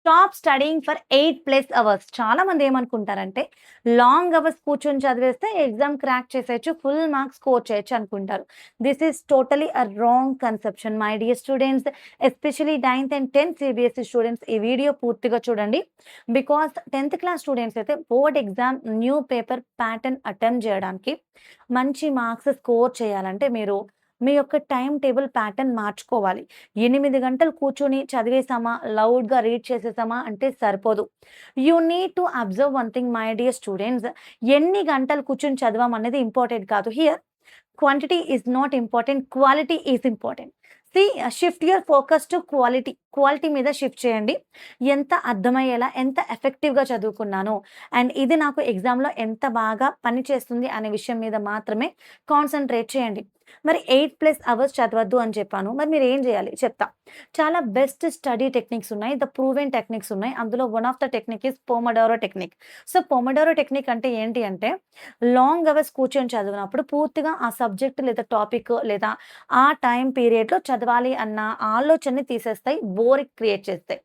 Stop studying for 8+ hours. చాలామంది ఏమనుకుంటారంటే, long hours కూర్చొని చదివేస్తే ఎగ్జామ్ క్రాక్ చేసేయొచ్చు, ఫుల్ మార్క్స్ స్కోర్ చేయొచ్చు అనుకుంటారు. This is totally wrong conception my dear students. Especially 9th and 10th CBSE students ఈ video పూర్తిగా చూడండి. బికాస్ 10th క్లాస్ స్టూడెంట్స్ అయితే board exam new paper pattern attempt చేయడానికి, మంచి మార్క్స్ స్కోర్ చేయాలంటే మీరు మీ యొక్క టైమ్ టేబుల్ ప్యాటర్న్ మార్చుకోవాలి. 8 గంటలు కూర్చొని చదివేసామా, లౌడ్‌గా రీడ్ చేసేసామా అంటే సరిపోదు. You need to observe one thing my dear students. ఎన్ని గంటలు కూర్చొని చదివామనేది ఇంపార్టెంట్ కాదు. Here quantity is not important. Quality is important. See shift your focus to quality. Quality మీద షిఫ్ట్ చేయండి. ఎంత అర్థమయ్యేలా, ఎంత ఎఫెక్టివ్‌గా చదువుకున్నాను అండ్ ఇది నాకు ఎగ్జామ్‌లో ఎంత బాగా పనిచేస్తుంది అనే విషయం మీద మాత్రమే కాన్సంట్రేట్ చేయండి. మరి 8+ అవర్స్ చదవద్దు అని చెప్పాను. మరి మీరేం జేయాలి చెప్తా. చాలా బెస్ట్ స్టడీ టెక్నిక్స్ ఉన్నాయి. ద ప్రూవెన్ టెక్నిక్స్ ఉన్నాయి. అందులో one of the technique is pomodoro technique. So, pomodoro technique అంటే ఏంటి అంటే, లాంగ్ అవర్స్ కూర్చొని చదివినప్పుడు పూర్తిగా ఆ సబ్జెక్ట్ లేదా టాపిక్ లేదా ఆ టైమ్ పీరియడ్‌లో చదవాలి అన్న ఆలోచనని తీసేస్తాయి. బోర్ క్రియేట్ చేస్తాయి.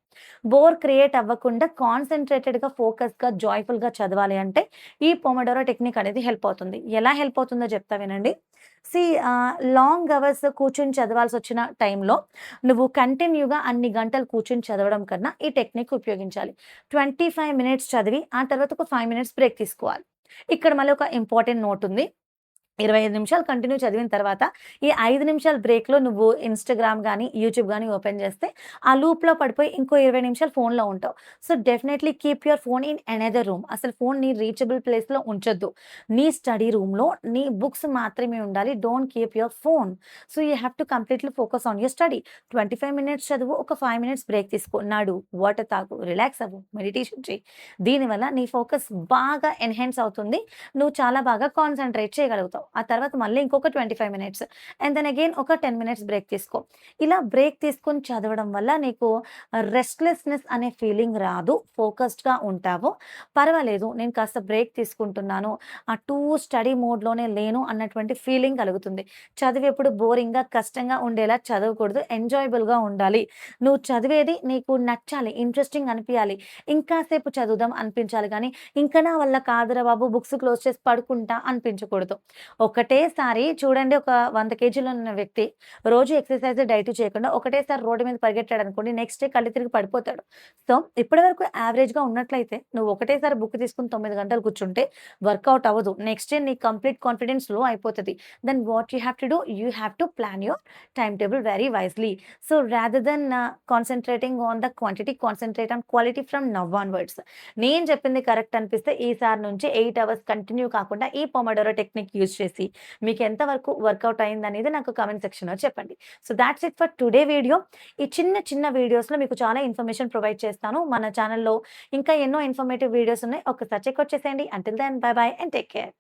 బోర్ క్రియేట్ అవ్వకుండా కాన్సంట్రేటెడ్‌గా, ఫోకస్‌గా, జాయ్‌ఫుల్‌గా చదవాలి అంటే ఈ పోమోడోరో టెక్నిక్ అనేది హెల్ప్ అవుతుంది. ఎలా హెల్ప్ అవుతుందో చెప్తా వినండి. సీ లాంగ్ అవర్స్ కూర్చొని చదవాల్సొచ్చిన టైంలో నువ్వు కంటిన్యూగా అన్ని గంటలు కూర్చొని చదవడం కన్నా ఈ టెక్నిక్ ఉపయోగించాలి. 25 మినిట్స్ చదివి ఆ తర్వాత ఒక 5 మినిట్స్ బ్రేక్ తీసుకోవాలి. ఇక్కడ మళ్ళీ ఒక ఇంపార్టెంట్ నోట్ ఉంది. 25 నిమిషాలు కంటిన్యూ చదివిన తర్వాత, ఈ 5 నిమిషాల బ్రేక్‌లో నువ్వు ఇన్‌స్టాగ్రామ్ గాని, యూట్యూబ్ గాని ఓపెన్ చేస్తే, ఆ లూప్‌లో పడిపోయి ఇంకో 20 నిమిషాలు ఫోన్‌లో ఉంటావు. So, definitely keep your phone in another room. అసలు ఫోన్ నీ రీచబుల్ ప్లేస్‌లో ఉంచొద్దు. నీ స్టడీ రూమ్‌లో నీ బుక్స్ మాత్రమే ఉండాలి. Don't keep your phone. So, you have to completely focus on your study. 25 minutes చదువు, ఒక 5 మినిట్స్ బ్రేక్ తీసుకో. నడు, వాటర్ తాగు, రిలాక్స్ అవ్వు, మెడిటేషన్ చెయి. దీనివల్ల నీ ఫోకస్ బాగా ఎన్హాన్స్ అవుతుంది. నువ్వు చాలా బాగా కాన్సంట్రేట్ చేయగలుగుతావు. ఆ తర్వాత మళ్ళీ ఇంకొక 25 మినిట్స్ అండ్ దెన్ అగైన్ ఒక 10 మినిట్స్ బ్రేక్ తీసుకో. ఇలా బ్రేక్ తీసుకొని చదవడం వల్ల నీకు రెస్ట్‌లెస్‌నెస్ అనే ఫీలింగ్ రాదు. ఫోకస్డ్‌గా ఉంటావు. పర్వాలేదు, నేను కాస్త బ్రేక్ తీసుకుంటున్నాను. టూ స్టడీ మోడ్‌లోనే లేను అన్నటువంటి ఫీలింగ్ కలుగుతుంది. చదివేప్పుడు బోరింగ్‌గా, కష్టంగా ఉండేలా చదవకూడదు. ఎంజాయబుల్‌గా ఉండాలి. నువ్వు చదివేది నీకు నచ్చాలి, ఇంట్రెస్టింగ్ అనిపియాలి. ఇంకా సేపు చదువుదాం అనిపించాలి గానీ, ఇంక నా వల్ల కాదురా బాబు, బుక్స్ క్లోజ్ చేసి పడుకుంటా అనిపించకూడదు. ఒకటేసారి చూడండి, ఒక 100 కేజీలు ఉన్న వ్యక్తి రోజు ఎక్సర్‌సైజ్, డైట్ చేయకుండా ఒకటేసారి రోడ్డు మీద పరిగెట్టాడనుకోండి, నెక్స్ట్ డే కళ్ళు తిరిగి పడిపోతాడు. సో, ఇప్పటి వరకు యావరేజ్‌గా ఉన్నట్లయితే నువ్వు ఒకటేసారి బుక్ తీసుకొని 9 గంటలు కూర్చుంటే వర్కౌట్ అవ్వదు. నెక్స్ట్ డే నీ కంప్లీట్ కాన్ఫిడెన్స్ లో అయిపోతది. Then what you have to do? You have to plan your time table very wisely. So, rather than concentrating on the quantity, concentrate on quality from now onwards. నేను చెప్పింది correct అనిపిస్తే ఈసారి నుంచి 8 hours continue కాకుండా ఈ pomodoro technique use చేసి మీకు ఎంత వరకు వర్కౌట్ అయిందనేది నాకు కామెంట్ సెక్షన్‌లో చెప్పండి. So, thoughts it for today video. ఈ చిన్న చిన్న వీడియోస్‌లో మీకు చాలా ఇన్ఫర్మేషన్ ప్రొవైడ్ చేస్తాను. మన ఛానెల్‌లో ఇంకా ఎన్నో ఇన్ఫర్మేటివ్ వీడియోస్ ఉన్నాయి. ఒక్కసారి చెక్ ఔట్ చేసేయండి. Until then bye bye and take care.